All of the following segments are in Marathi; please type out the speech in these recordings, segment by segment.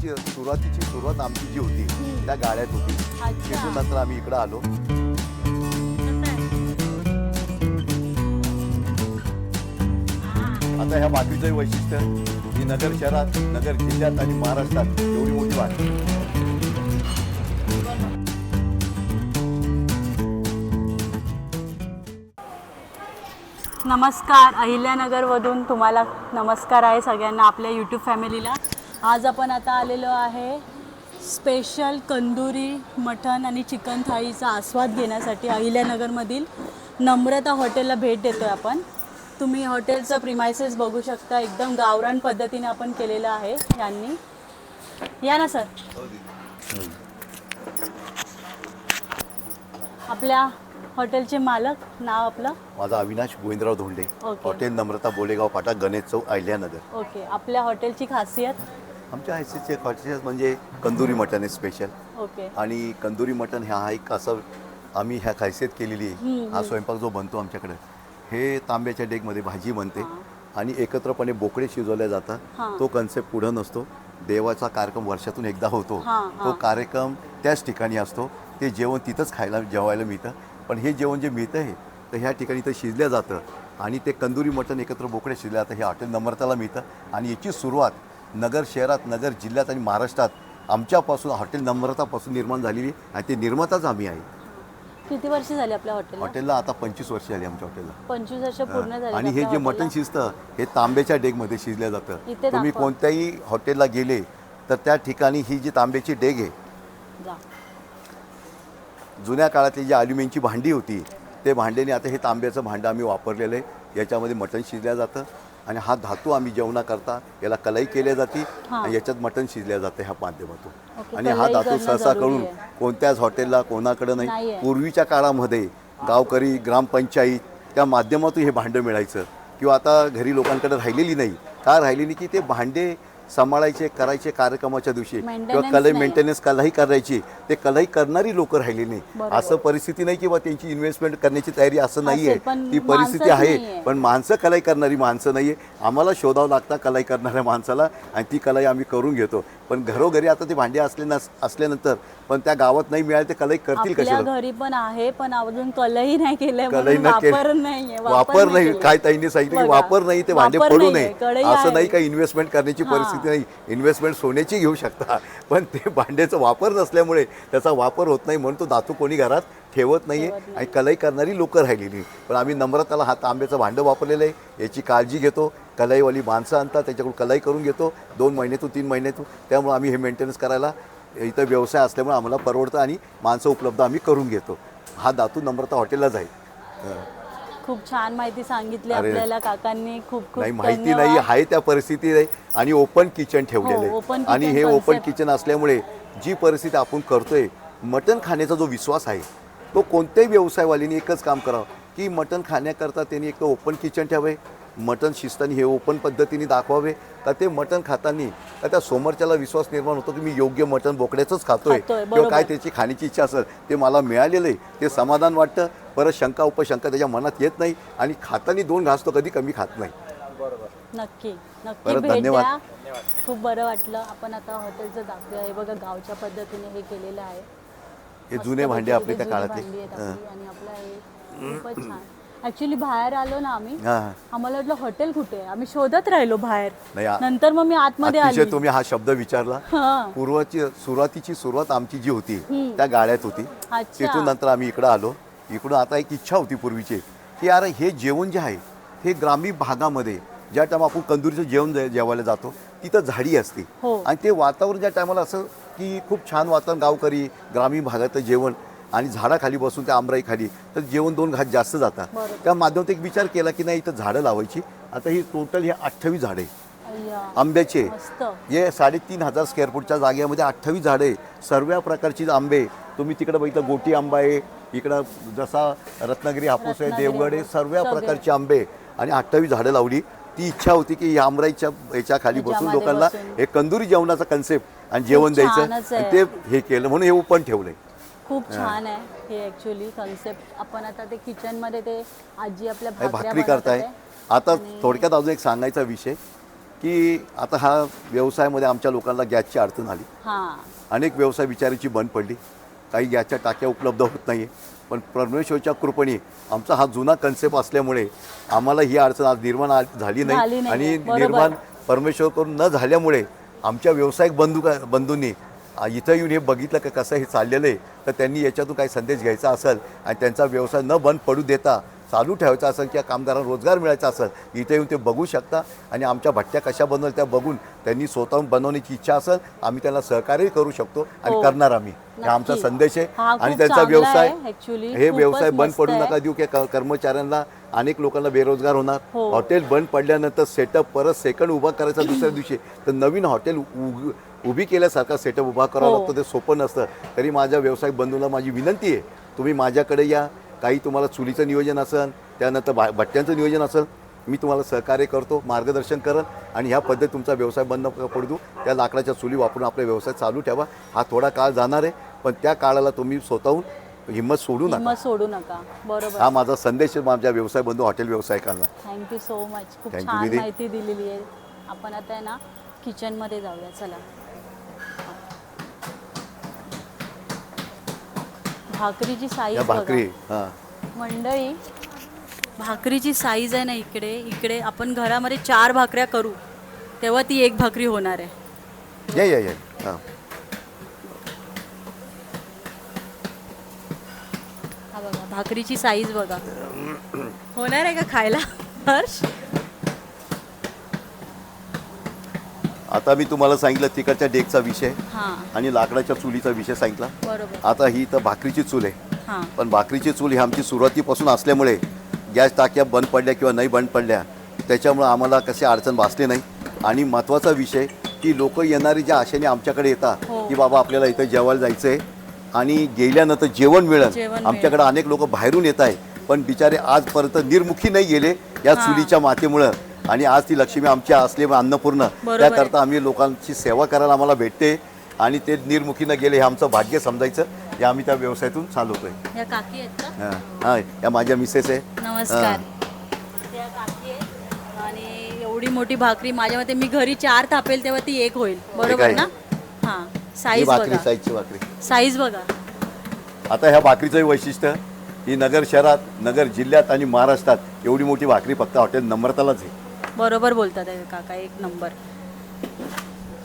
सुरुवातीची सुरुवात आमची जी होती त्या गाड्यात होती. तिथून नंतर आम्ही इकडे आलो. आता ह्या वाटेचं वैशिष्ट्य ही नगर शहरात, नगर जिल्ह्यात आणि महाराष्ट्रात एवढी मोठी वाट. नमस्कार, अहिल्यानगरमधून तुम्हाला नमस्कार आहे सगळ्यांना, आपल्या यूट्यूब फॅमिलीला. आज आपण आता आलेलो आहे स्पेशल कंदुरी मटण आणि चिकन थाळीचा आस्वाद घेण्यासाठी अहिल्यानगरमधील नम्रता हॉटेलला भेट देतोय आपण. तुम्ही हॉटेलचं प्रिमायसेस बघू शकता, एकदम गावरान पद्धतीने आपण केलेलं आहे यांनी. या ना सर. आपल्या हॉटेलचे मालक, नाव आपलं? माझा अविनाश गोविंदराव धोंडे. हॉटेल नम्रता बोलेगाव फाटा, गणेश चौक, अहिल्यानगर. ओके. आपल्या हॉटेलची खासियत? आमच्या आयसीचे खासियत म्हणजे कंदुरी मटण आहे स्पेशल. ओके. आणि कंदुरी मटण हा एक असं आम्ही ह्या खासियत केलेली आहे. हा स्वयंपाक जो बनतो आमच्याकडे, हे तांब्याच्या डेगमध्ये भाजी बनते आणि एकत्रपणे बोकडे शिजवले जातात. तो कन्सेप्ट पुढे नसतो. देवाचा कार्यक्रम वर्षातून एकदा होतो. तो कार्यक्रम त्याच ठिकाणी असतो. ते जेवण तिथंच खायला जेवायला मिळतं. पण हे जेवण जे मिळतं आहे तर ह्या ठिकाणी इथं शिजलं जातं आणि ते कंदुरी मटण एकत्र बोकडे शिजलं जातं. हे हॉटेल नम्रताला मिळतं आणि याची सुरुवात नगर शहरात, नगर जिल्ह्यात आणि महाराष्ट्रात आमच्यापासून हॉटेल नम्रतापासून निर्माण झालेली आणि ते निर्माताच आम्ही आहे. किती वर्ष झाली आपल्या हॉटेलला? आता 25 वर्ष झाली आमच्या हॉटेलला. 25 वर्ष पूर्ण झाली. आणि हे जे मटण शिजतं हे तांब्याच्या डेगमध्ये शिजलं जातं. तुम्ही कोणत्याही हॉटेलला गेले तर त्या ठिकाणी ही जी तांब्याची डेग आहे, जुन्या काळातली जी ॲल्युमिनियमची भांडी होती ते भांड्याने आता हे तांब्याचं भांडं आम्ही वापरलेलं आहे. याच्यामध्ये मटण शिजलं जातं आणि हा धातू आम्ही जेवणाकरता याला कलाई केल्या जाते आणि याच्यात मटण शिजल्या जातं ह्या माध्यमातून. आणि हा धातू सहसा करून कोणत्याच हॉटेलला कोणाकडे नाही. पूर्वीच्या काळामध्ये गावकरी, ग्रामपंचायत त्या माध्यमातून हे भांडं मिळायचं. किंवा आता घरी लोकांकडे राहिलेली नाही. का राहिलेली की ते भांडे सांभाळायचे, करायचे कार्यक्रमाच्या दिवशी, किंवा कलई मेंटेनन्स कलाही करायची, ते कलाही करणारी लोक राहिली नाही. असं परिस्थिती नाही किंवा त्यांची इन्व्हेस्टमेंट करण्याची तयारी असं नाही आहे. ती परिस्थिती आहे पण माणसं कलाई करणारी माणसं नाही आहे. आम्हाला शोधावं लागतं कलाई करणाऱ्या माणसाला आणि ती कलाई आम्ही करून घेतो. पण घरोघरी आता ते भांडे असल्यानंतर पण त्या गावात नाही मिळाले ते कलाई करतील कशा? घरी पण आहे पण अजून कलई नाही केलंय. कलई वापर नाही. काय ताईंनी सांगितलं की वापर नाही, ते भांडे पडू नये असं नाही. काही इन्व्हेस्टमेंट करण्याची परिस्थिती नाही. इन्व्हेस्टमेंट सोन्याची घेऊ शकता पण ते भांड्याचा वापर नसल्यामुळे त्याचा वापर होत नाही. म्हणून तो धातू कोणी घरात ठेवत नाही आहे आणि कलाई करणारी लोकं राहिलेली. पण आम्ही नम्रताला हा तांब्याचं भांडं वापरलेलं आहे. याची काळजी घेतो. कलाईवाली माणसं आणतात, त्याच्याकडून कलाई करून घेतो 2 महिन्यातून 3 महिन्यातून. त्यामुळे आम्ही हे मेंटेनन्स करायला इथं व्यवसाय असल्यामुळे आम्हाला परवडतं आणि माणसं उपलब्ध आम्ही करून घेतो. हा धातू नम्रता हॉटेललाच आहे. खूप छान माहिती सांगितली आपल्याला काकांनी. खूप खूप नाही माहिती नाही आहे त्या परिस्थिती आहे. आणि ओपन किचन ठेवलेलं आहे. आणि हे ओपन किचन असल्यामुळे जी परिस्थिती आपण करतोय, मटण खाण्याचा जो विश्वास आहे तो कोणत्याही व्यवसायवालीने एकच काम करावं की मटण खाण्याकरता त्यांनी एक ओपन किचन ठेवावे. मटण शिजताना हे ओपन पद्धतीने दाखवावे का ते मटण खाताना का त्या समोरच्याला विश्वास निर्माण होतो की मी योग्य मटण बोकड्याचंच खातोय किंवा काय त्याची खाण्याची इच्छा असेल ते मला मिळालेलं आहे. ते समाधान वाटतं. परत शंका उपशंका त्याच्या मनात येत नाही आणि खाताना 2 घास तो कधी कमी खात नाही. नक्की नक्की परत भेट धन्यवाद. द्या. खूप बरं वाटलं. आपण आता हॉटेलचं दाखवूया. हे बघा गावच्या पद्धतीने हे केलेलं आहे. हे जुने भांडे आपले त्या काळातले आणि आपलं हे खूपच छान. ऍक्च्युली बाहेर आलो ना आम्ही, आम्हाला वाटलं हॉटेल कुठे आहे. आम्ही शोधत राहिलो बाहेर. नंतर मग मी आतमध्ये आली. तुम्ही हा शब्द विचारला. सुरुवातीची सुरुवात आमची जी होती त्या गाड्यात होती. तिथून नंतर आम्ही इकडं आलो. इकडून आता एक इच्छा होती पूर्वीची की यार हे जेवण जे आहे हे ग्रामीण भागामध्ये ज्या टाइम आपण कंदुरीचं जेवण जेवायला जातो तिथं झाडी असते आणि ते वातावरण ज्या टायमाला असं की खूप छान वातावरण, गावकरी ग्रामीण भागाचं जेवण आणि झाडाखाली बसून त्या आमराई खाली तर जेवण 2 घास जास्त जातात. त्या माध्यमात एक विचार केला की नाही इथं झाडं लावायची. आता ही टोटल हे 28 झाडे आंब्याचे. हे 3,500 स्क्वेअर फूटच्या जागेमध्ये 28 झाडे, सर्व प्रकारची आंबे. तुम्ही तिकडे बघितलं गोटी आंबा आहे, इकडं जसा रत्नागिरी हापूस आहे, देवगड आहे, सर्व प्रकारचे आंबे आणि 28 झाडं लावली. ती इच्छा होती की या आमराईच्या याच्या खाली बसून लोकांना हे कंदुरी जेवणाचा कन्सेप्ट आणि जेवण द्यायचं आणि ते हे केलं म्हणून हे ओपन ठेवलंय. खूप छान आहे हे ऍक्च्युअली कन्सेप्ट. आपण आता ते किचन मध्ये ते आजी आपल्या भाकरी करताय. आता थोडक्यात अजून एक सांगायचा विषय की आता हा व्यवसायामध्ये आमच्या लोकांना गॅसची अडचण आली. हां अनेक व्यवसाय विचाराची बंद पडली. काही गॅसच्या टाक्या उपलब्ध होत नाही आहे. पण परमेश्वरच्या कृपेने आमचा हा जुना कन्सेप्ट असल्यामुळे आम्हाला ही अडचण आज निर्माण झाली झाली नाही. नाही. आणि बरोबर. निर्माण परमेश्वरकडून न झाल्यामुळे आमच्या व्यावसायिक बंधूंनी इथं येऊन हे बघितलं का कसं हे चाललेलं आहे, तर त्यांनी याच्यातून काही संदेश घ्यायचा असेल आणि त्यांचा व्यवसाय न बंद पडू देता चालू ठेवायचा असेल किंवा कामगारांना रोजगार मिळायचा असेल, इथे येऊन ते बघू शकता. आणि आमच्या भट्ट्या कशा बनवल्या त्या बघून त्यांनी स्वतःहून बनवण्याची इच्छा असेल, आम्ही त्यांना सहकार्य करू शकतो आणि हो. करणार आम्ही. हा आमचा नक्की. संदेश आहे. हा खूप आणि त्यांचा चांगला व्यवसाय आहे actually. हे खूपच व्यवसाय बंद मस्त पडू आहे. नका देऊ की कर्मचाऱ्यांना अनेक लोकांना बेरोजगार होणार. हो. हॉटेल बंद पडल्यानंतर सेटअप परत सेकंड उभा करायचा दुसऱ्या दिवशी, तर नवीन हॉटेल उभी केल्यासारखा सेटअप उभा करावा हो. लागतो. ते सोपं नसतं. तरी माझ्या व्यावसायिक बंधूंना माझी विनंती आहे, तुम्ही माझ्याकडे या. काही तुम्हाला चुलीचं नियोजन असेल, त्यानंतर भट्ट्यांचं नियोजन असेल, मी तुम्हाला सहकार्य करतो, मार्गदर्शन करेन. आणि ह्या पद्धत तुमचा व्यवसाय बंद पडू देऊ. त्या लाकडाच्या चुली वापरून आपला व्यवसाय चालू ठेवा. हा थोडा काळ जाणार आहे, पण त्या काळाला तुम्ही स्वतःहून हिंमत सोडू नका. हिंमत सोडू नका. बरोबर. हा माझा संदेश आहे माझ्या व्यवसाय बंधू हॉटेल व्यावसायिकांना. Thank you so much. खूप Thank you, छान दीदी. माहिती दिलेली आहे. आपण आता आहे ना किचनमध्ये जाऊया. चला. भाकरीची साईज या भाकरी हां मंडळी, भाकरीची साईज आहे ना, इकडे आपण घरामध्ये 4 भाकऱ्या करू तेव्हा ती 1 भाकरी होणार आहे. या हां. हा बघा भाकरीची साईज बघा. होणार आहे का खायला हर्ष? आता मी तुम्हाला सांगितलं तिकडच्या डेकचा विषय हां आणि लाकडाच्या चुलीचा विषय सांगितला. बरोबर. आता ही तर भाकरीची चूल आहे. हां पण भाकरीची चूल ही आमची सुरुवातीपासून असल्यामुळे गॅस टाक्या बंद पडल्या किंवा नाही बंद पडल्या त्याच्यामुळं आम्हाला कशी अडचण भासली नाही. आणि महत्त्वाचा विषय की लोक येणारी ज्या आशेने आमच्याकडे येतात हो. की बाबा आपल्याला इथं जेवायला जायचं आहे आणि गेल्यानंतर जेवण मिळेल. आमच्याकडे अनेक लोक बाहेरून येत आहे, पण बिचारे आजपर्यंत निर्मुखी नाही गेले या चुलीच्या मातेमुळं. आणि आज ती लक्ष्मी आमची असले अन्नपूर्ण, त्याकरता आम्ही लोकांची सेवा करायला आम्हाला भेटते. आणि ते निर्मुखी न गेले हे आमचं भाग्य समजायचं. हे आम्ही त्या व्यवसायातून चालवतोय. या काकी आहेत का? हां या माझ्या मिसेस आहे. नमस्कार. त्या काकी आहेत. आणि एवढी मोठी भाकरी माझ्या मते मी घरी 4 थापेल तेव्हा ती 1 होईल. बरोबर ना? हां ही साईज भाकरी बघा. साईजची भाकरी. साईज बघा. आता ह्या भाकरीचं वैशिष्ट्य ही नगर शहरात, नगर जिल्ह्यात आणि महाराष्ट्रात एवढी मोठी भाकरी फक्त हॉटेल नम्रतालाच आहे. बरोबर बोलतात आहे काका. 1 नंबर.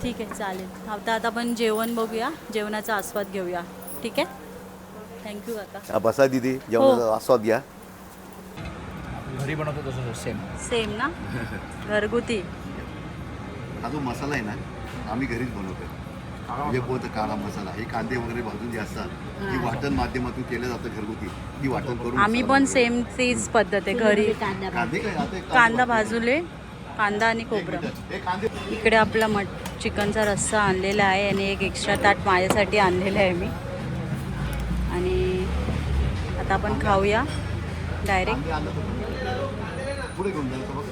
ठीक आहे चालेल. आता आपण जेवण बघूया, जेवणाचा आस्वाद घेऊया. ठीक आहे. थँक्यू काका. बसा दीदी, जेवणाचा आस्वाद घ्या. घरी बनवतो तसं सेम. सेम ना घरगुती. हा जो मसाला आहे ना आम्ही घरीच बनवतो. म्हणजे कोणता काळा मसाला, हे कांदे वगैरे भाजून जे असतात ही वाटण माध्यमातून केलं जातं घरगुती. ही वाटण करून आम्ही पण सेम तीच पद्धत आहे घरी. कांदे काय आता कांदा भाजूले, कांदा आणि खोबरं. हे कांदे इकडे आपला चिकनचा रस्सा आणलेला आहे आणि एक एक्स्ट्रा ताट माझ्यासाठी आणलेलं आहे मी. आणि आता आपण खाऊया डायरेक्ट. कांदे आणलं होतं. पुढे घेऊन जायचं बघ.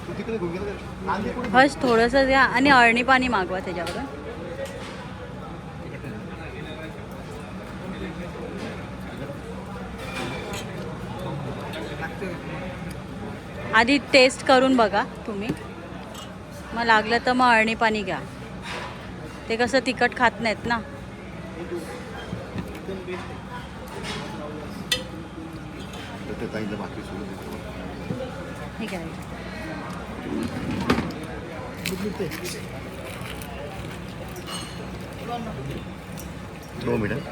तू तिकडे घेऊन गेला का? कांदे पुढे बस थोडंसं द्या आणि अळणी पाणी मागवा त्याच्यावर. आधी टेस्ट करून बघा तुम्ही, मग लागलं तर मग अळणी पाणी घ्या. ते कसं तिखट खात नाहीत ना. तर ताईला भाकरी सोडून देतो. ठीक आहे. 2 मिनिट.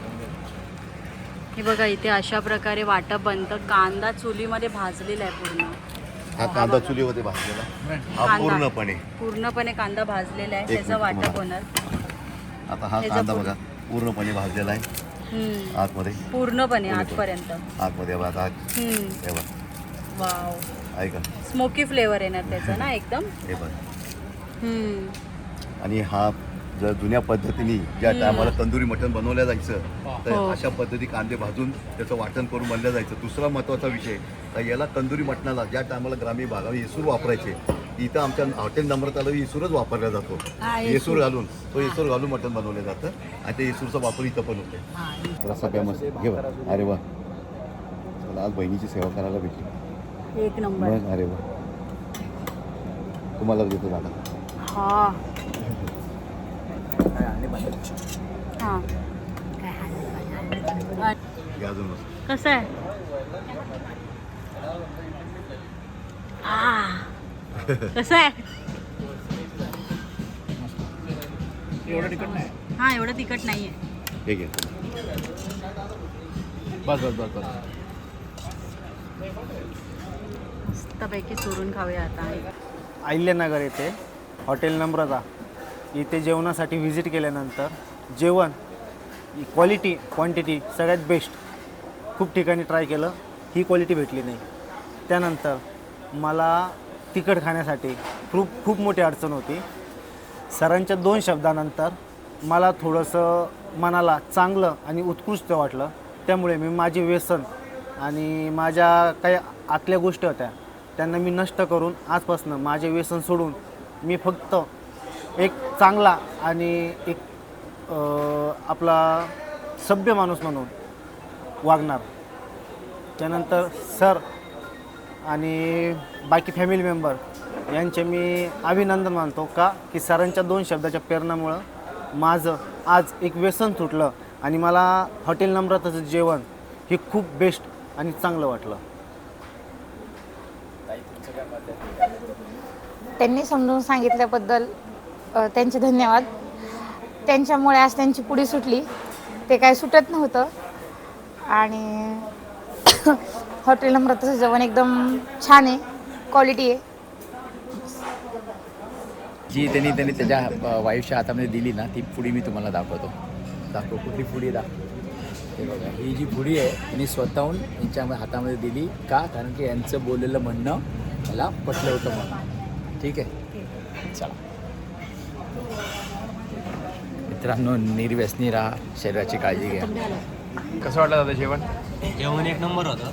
हे बघा इथे अशा प्रकारे वाटप बनतं. कांदा चुलीमध्ये भाजलेला आहे पूर्ण. हा कांदा चुलीमध्ये भाजलेला हा कांदा. पूर्णपणे कांदा भाजलेला आहे, एक त्याचं मिनिट वाटप तुम्हाला. होणार. आता हा त्याचा कांदा पूर्ण- बघा पूर्णपणे भाजलेला आहे. आतमध्ये पूर्णपणे आतपर्यंत. आतमध्ये बघा हे बघा वाव. आहे का स्मोकी फ्लेवर येणार त्याचा ना एकदम. हे बघा. आणि हा जर जुन्या पद्धतीने ज्या टायमाला तंदुरी मटण बनवलं जायचं तर हो. अशा पद्धती कांदे भाजून त्याचं वाटण करून बनलं जायचं. दुसरा महत्त्वाचा विषय तर याला तंदुरी मटणाला ज्या टायमाला ग्रामीण भागावर येसूर वापरायचे, इथं आमच्या हॉटेल नम्रताला येसूरच वापरला जातो. येसूर घालून तो येसूर घालून मटण बनवलं जातं आणि ते येसूरचा वापर इथं पण होतो. रस्सा काय मस्त घे बा. अरे वा, चला आज बहिणीची सेवा करायला भेटली. एक नंबर. बघ, अरे वा तुम्हाला देतो दादा. हा हा घ्या अजून मस्त. कसं आहे कसं आहे एवढं तिकट नाही. हा एवढं तिखट नाहीये. हे घ्या. बस बस बस बस. मस्तपैकी चोरून खाऊया आता. अहिल्यानगर येथे हॉटेल नम्रता इथे जेवणासाठी व्हिजिट केल्यानंतर जेवण क्वालिटी क्वांटिटी सगळ्यात बेस्ट. खूप ठिकाणी ट्राय केलं, ही क्वालिटी भेटली नाही. त्यानंतर मला तिखट खाण्यासाठी खूप मोठी अडचण होती. सरांच्या 2 शब्दानंतर मला थोडंसं मनाला चांगलं आणि उत्कृष्ट वाटलं. त्यामुळे मी माझे व्यसन आणि माझ्या काही आतल्या गोष्टी होत्या त्यांना मी नष्ट करून आजपासून माझे व्यसन सोडून मी फक्त एक चांगला आणि एक आपला सभ्य माणूस म्हणून वागणार. त्यानंतर सर आणि बाकी फॅमिली मेंबर यांचे मी अभिनंदन मानतो का की सरांच्या 2 शब्दाच्या प्रेरणामुळं माझं आज एक व्यसन सुटलं आणि मला हॉटेल नम्रताचं जेवण हे खूप बेस्ट आणि चांगलं वाटलं. त्यांनी समजून सांगितल्याबद्दल त्यांचे धन्यवाद. त्यांच्यामुळे आज त्यांची पुढी सुटली, ते काय सुटत नव्हतं. आणि हॉटेल नम्रताचं जेवण एकदम छान आहे, क्वालिटी आहे. जी त्यांनी त्याच्या वाईफच्या हातामध्ये दिली ना ती पुडी मी तुम्हाला दाखवतो. कुठली पुडी दाखवतो ते बघा. ही जी पुडी आहे त्यांनी स्वतःहून यांच्या हातामध्ये दिली का, कारण की यांचं बोललेलं म्हणणं मला पटलं होतं म्हणून. ठीक आहे, चला मित्रांनो, निर्व्यसनी राहा, शरीराची काळजी घ्या. कसं वाटलं दादा जेवण? जेवण एक नंबर होतं,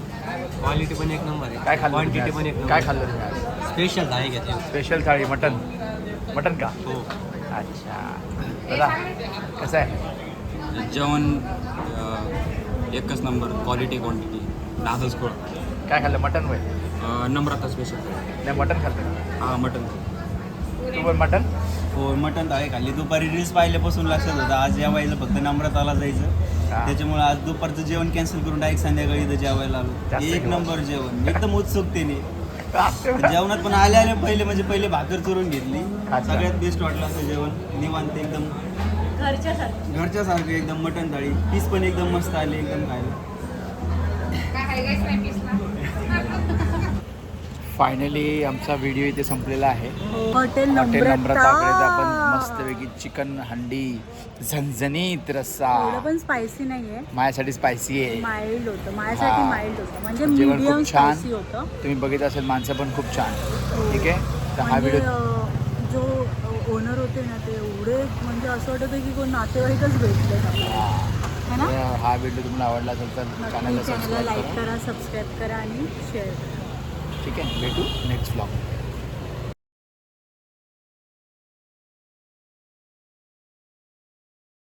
क्वालिटी पण एक नंबर आहे. काय खाल्लं क्वांटिटी पण एक नंबर. काय खाल्लं तुम्ही आज? स्पेशल थाळी घेतली. स्पेशल थाळी मटन. मटन का? हो. अच्छा दादा कसं आहे जेवण एकच नंबर, क्वालिटी क्वांटिटी नादच खोळ. काय खाल्लं? मटन होय. नम्रता स्पेशल. नाही मटन खाल्लं. हां मटन. तू पण मटन? हो मटन थाळी खाल्ली. दुपारी रील्स पाहिल्यापासून लक्षात होतं आज जेवायला फक्त नम्रताला जायचं, त्याच्यामुळे आज दुपारचं जेवण कॅन्सल करून डायरेक्ट संध्याकाळी इथं जेवायला आलो. एक नंबर जेवण, एकदम उत्सुकतेने. जेवणात पण आले पहिले भाकर चुरून घेतली. सगळ्यात बेस्ट वाटलं असं जेवण, निवांत एकदम घरच्यासारखं एकदम. मटन थाळी, पीस पण एकदम मस्त आले एकदम खायला. फायनली आमचा व्हिडिओ इथे संपलेला आहे. हॉटेल नम्रताकडे आपण मस्तपैकी चिकन हंडी, झणझणीत रस्सा. एवढं पण स्पायसी नाहीये, माझ्यासाठी स्पायसी आहे. माइल्ड होतं माझ्यासाठी. माइल्ड होतं म्हणजे जेवण मीडियम खूप छान. स्पायसी होतं. तुम्ही बघितलं असेल, माणसं पण खूप छान. ठीक आहे, तर हा म्हणजे व्हिडिओ जो ओनर होते ना ते एवढे म्हणजे असं वाटत होतं की कोण नातेवाईकच भेटले है ना. हा व्हिडिओ तुम्हाला आवडला असेल तर चॅनलला चॅनलला सबस्क्राईब लाईक करा. करा, सबस्क्राईब करा आणि शेअर करा. ठीक आहे, भेटू नेक्स्ट व्लॉग.